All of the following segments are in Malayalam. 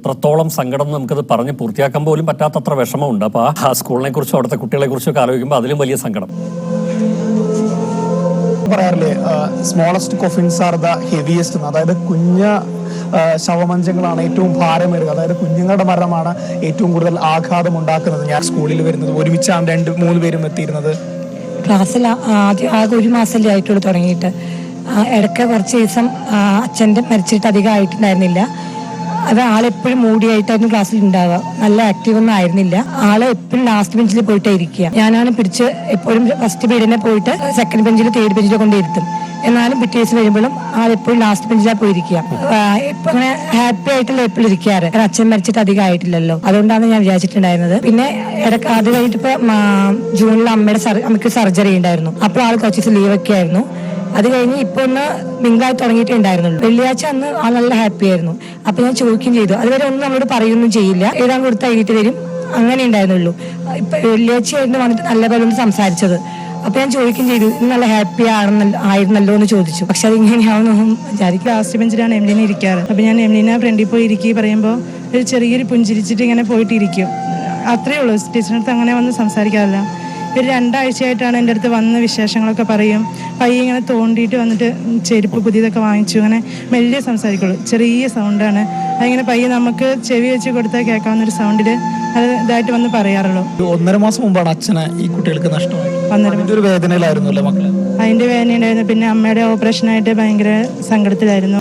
എത്രത്തോളം സങ്കടം നമുക്കത് പറഞ്ഞ് പൂർത്തിയാക്കാൻ പോലും പറ്റാത്തത്ര വിഷമമുണ്ട്. അപ്പോൾ ആ സ്കൂളിനെ കുറിച്ചും അവിടുത്തെ കുട്ടികളെ കുറിച്ചൊക്കെ ആലോചിക്കുമ്പോൾ അതിലും വലിയ സങ്കടം. പറയാറില്ലേ, സ്മോളസ്റ്റ് കോഫിൻസ് ആർ ദ ഹെവിയസ്റ്റ്. അതായത് ശവമഞ്ചങ്ങളാണ് ഏറ്റവും ഭാരമേറുക. അതായത് കുഞ്ഞുങ്ങളുടെ മരണമാണ് ഏറ്റവും കൂടുതൽ ആഘാതം ഉണ്ടാക്കുന്നത്. ഞാൻ സ്കൂളിൽ വരുന്നത് ഒരുമിച്ചാണ് 2-3 പേരും എത്തിയിരുന്നത്. ക്ലാസ്സിൽ ആകെ 1 മാസമല്ലേ ആയിട്ടുള്ളൂ തുടങ്ങിയിട്ട്. ഇടയ്ക്ക് കുറച്ച് ദിവസം അച്ഛൻ്റെ മരിച്ചിട്ട് അധികം ആയിട്ടുണ്ടായിരുന്നില്ല. അത് ആളെപ്പോഴും മൂടിയായിട്ടായിരുന്നു ക്ലാസ്സിൽ ഉണ്ടാവുക. നല്ല ആക്റ്റീവ് ഒന്നും ആയിരുന്നില്ല. ആള് എപ്പോഴും ലാസ്റ്റ് ബെഞ്ചിൽ പോയിട്ടേ ഇരിക്കുക. ഞാനാണ് പിടിച്ച് എപ്പോഴും ഫസ്റ്റ് പീരീഡിനെ പോയിട്ട് സെക്കൻഡ് ബെഞ്ചിൽ 3rd ബെഞ്ചിൽ കൊണ്ടിരുത്തും. എന്നാലും പിറ്റേ ദിവസം വരുമ്പോഴും ആളെപ്പോഴും ലാസ്റ്റ് ബെഞ്ചിലാണ് പോയിരിക്കുക. ഇപ്പൊ അങ്ങനെ ഹാപ്പി ആയിട്ടുള്ള എപ്പോഴും ഇരിക്കാറ്. അച്ഛൻ മരിച്ചിട്ട് അധികം ആയിട്ടില്ലല്ലോ, അതുകൊണ്ടാണ് ഞാൻ വിചാരിച്ചിട്ടുണ്ടായിരുന്നത്. പിന്നെ ഇടയ്ക്ക് അത് കഴിഞ്ഞിട്ട് ഇപ്പൊ ജൂണിൽ അമ്മയ്ക്ക് സർജറി ഉണ്ടായിരുന്നു. അപ്പോൾ ആൾ കുറച്ച് ദിവസം ലീവൊക്കെ ആയിരുന്നു. അത് കഴിഞ്ഞ് ഇപ്പൊ ഒന്ന് മിങ്കായി തുടങ്ങിയിട്ടേ ഉണ്ടായിരുന്നുള്ളൂ. വെള്ളിയാഴ്ച അന്ന് ആൾ നല്ല ഹാപ്പി ആയിരുന്നു. അപ്പൊ ഞാൻ ചോദിക്കുകയും ചെയ്തു. അതുവരെ ഒന്നും നമ്മളോട് പറയുകയൊന്നും ചെയ്യില്ല, എഴുതാൻ കൊടുത്ത് എഴുതിട്ട് വരും, അങ്ങനെ ഉണ്ടായിരുന്നുള്ളൂ. ഇപ്പൊ വെള്ളിയാഴ്ച ആയിരുന്നു വന്നിട്ട് നല്ലപോലെ ഒന്ന് സംസാരിച്ചത്. അപ്പൊ ഞാൻ ചോദിക്കുകയും ചെയ്തു, നല്ല ഹാപ്പി ആയിരുന്നല്ലോ എന്ന് ചോദിച്ചു. പക്ഷെ അത് ഇങ്ങനെയാവുന്നൊന്നും വിചാരിക്കും. ലാസ്റ്റ് ബെഞ്ചിലാണ് എംലീന ഇരിക്കാറ്. അപ്പൊ ഞാൻ എംലീന ഫ്രണ്ടിൽ പോയി ഇരിക്കുക പറയുമ്പോൾ ഒരു ചെറിയൊരു പുഞ്ചിരിച്ചിട്ട് ഇങ്ങനെ പോയിട്ട് ഇരിക്കും. അത്രയേ ഉള്ളൂ. ടീച്ചറിനടുത്ത് അങ്ങനെ വന്ന് സംസാരിക്കാറില്ല. ഒരു 2 ആഴ്ചയായിട്ടാണ് എൻ്റെ അടുത്ത് വന്ന വിശേഷങ്ങളൊക്കെ പറയും. പയ്യെ ഇങ്ങനെ തോണ്ടിയിട്ട് വന്നിട്ട് ചെരുപ്പ് പുതിയതൊക്കെ വാങ്ങിച്ചു, അങ്ങനെ മെല്ലിയ സംസാരിക്കുള്ളൂ. ചെറിയ സൗണ്ടാണ് അതിങ്ങനെ പയ്യെ നമുക്ക് ചെവി വെച്ച് കൊടുത്താൽ കേൾക്കാവുന്നൊരു സൗണ്ടിൽ അത് ഇതായിട്ട് വന്ന് പറയാറുള്ളൂ. 1.5 മാസം മുമ്പാണ് അച്ഛനെ ഈ കുട്ടികൾക്ക് നഷ്ടമായി. ഒരു വേദനയിലായിരുന്നല്ലോ മക്കള്. അതിന്റെ വേദന ഉണ്ടായിരുന്നു. പിന്നെ അമ്മയുടെ ഓപ്പറേഷനായിട്ട് ഭയങ്കര സങ്കടത്തിലായിരുന്നു.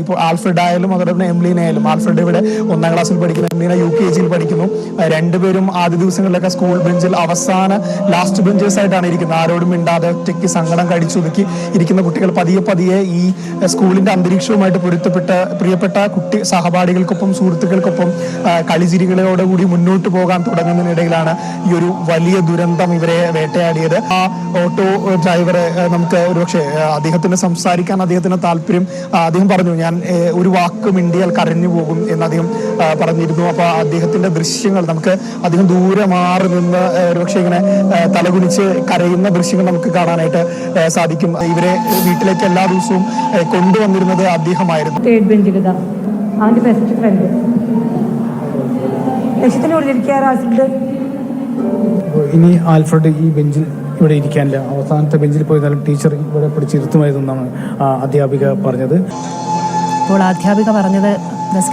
ഇപ്പോൾ ആൽഫ്രഡ് ആയാലും അതോടൊപ്പം എംലീന ആയാലും, ആൽഫ്രഡ് ഇവിടെ 1ാം ക്ലാസ്സിൽ പഠിക്കുന്നു, എംലീന UKG പഠിക്കുന്നു. 2 പേരും ആദ്യ ദിവസങ്ങളിലൊക്കെ സ്കൂൾ ബെഞ്ചിൽ അവസാന ലാസ്റ്റ് ബെഞ്ചേഴ്സ് ആയിട്ടാണ് ഇരിക്കുന്നത്. ആരോടും മിണ്ടാതെ ഒറ്റയ്ക്ക് സങ്കടം കടിച്ചൊതുക്കി ഇരിക്കുന്ന കുട്ടികൾ പതിയെ ഈ സ്കൂളിന്റെ അന്തരീക്ഷവുമായിട്ട് പൊരുത്തപ്പെട്ട് പ്രിയപ്പെട്ട സഹപാഠികൾക്കൊപ്പം സുഹൃത്തുക്കൾക്കൊപ്പം കളിചിരികളോടുകൂടി മുന്നോട്ട് പോകാൻ തുടങ്ങുന്നതിനിടയിലാണ് ഈ ഒരു വലിയ ദുരന്തം ഇവരെ വേട്ടയാടിയത്. ആ ഓട്ടോ ഡ്രൈവറെ നമുക്ക് ഒരുപക്ഷെ അദ്ദേഹത്തിന് സംസാരിക്കാൻ അദ്ദേഹത്തിന് താല്പര്യം, അദ്ദേഹം പറഞ്ഞു, ഞാൻ ഒരു വാക്ക് മിണ്ടിയാൽ കരഞ്ഞു പോകും എന്ന് അദ്ദേഹം പറഞ്ഞിരുന്നു. അപ്പൊ അദ്ദേഹത്തിന്റെ ദൃശ്യങ്ങൾ നമുക്ക് അദ്ദേഹം ദൂരെ മാറി നിന്ന് ഒരുപക്ഷെ ഇങ്ങനെ തലകുനിച്ച് കരയുന്ന ദൃശ്യങ്ങൾ നമുക്ക് കാണാനായിട്ട് സാധിക്കും. ഇവരെ വീട്ടിലേക്ക് എല്ലാ ദിവസവും കൊണ്ടുവന്നിരുന്നത് അദ്ദേഹമായിരുന്നു. 3rd ബെഞ്ചിൽ അവന്റെ ബെസ്റ്റ് ഫ്രണ്ട് ഇനി ആൽഫ്രഡ് ഈ ബെഞ്ചിൽ ഇവിടെ ഇരിക്കാനില്ല, അവസാനത്തെ ബെഞ്ചിൽ പോയിരുന്നാലും ടീച്ചർ ഇവിടെ പിടിച്ചിരുത്തുമായിരുന്നെന്നാണ് അധ്യാപിക പറഞ്ഞത്. അപ്പോൾ അധ്യാപിക പറഞ്ഞത്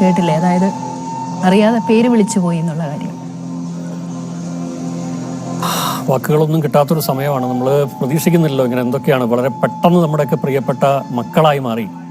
കേട്ടില്ലേ, അതായത് അറിയാതെ പേര് വിളിച്ചു പോയി എന്നുള്ള കാര്യം. വാക്കുകളൊന്നും കിട്ടാത്തൊരു സമയമാണ്. നമ്മൾ പ്രതീക്ഷിക്കുന്നില്ലല്ലോ ഇങ്ങനെ എന്തൊക്കെയാണ് വളരെ പെട്ടെന്ന് നമ്മുടെയൊക്കെ പ്രിയപ്പെട്ട മക്കളായി മാറി